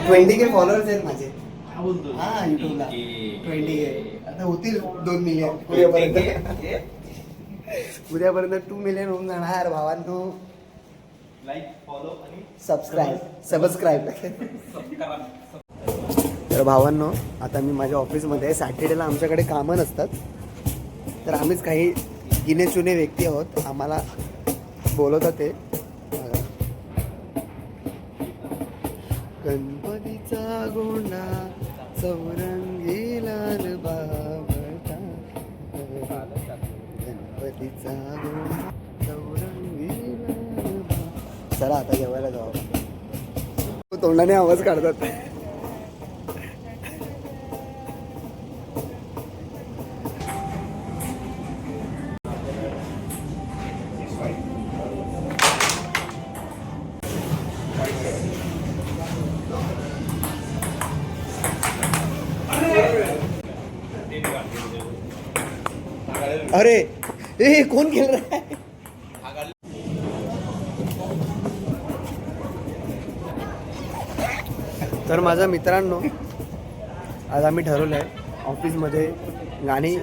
20K followers आहेत माझे. हा युट्यूबला 20K आता होतील 2 मिलियन उद्यापर्यंत 2 मिलियन होऊन जाणार भावांनो. लाईक फॉलो आणि सबस्क्राईब. तर भावांनो आता मी माझ्या ऑफिसमध्ये आहे. सॅटर्डेला आमच्याकडे कामं नसतात, तर आम्हीच काही गिनेचुने व्यक्ती आहोत. आम्हाला बोलवतात ते गणपतीचा गोंडा चौरंगी लाल बाबा, गणपतीचा गोंडा चौरंगी लाल बाबा. चला आता जेवायला जाऊ. तोंडाने आवाज काढतात. अरे ए कोण खेळ रहा है? तर माझ्या मित्रांनो आज आम्ही ठरवलंय ऑफिसमध्ये गाणी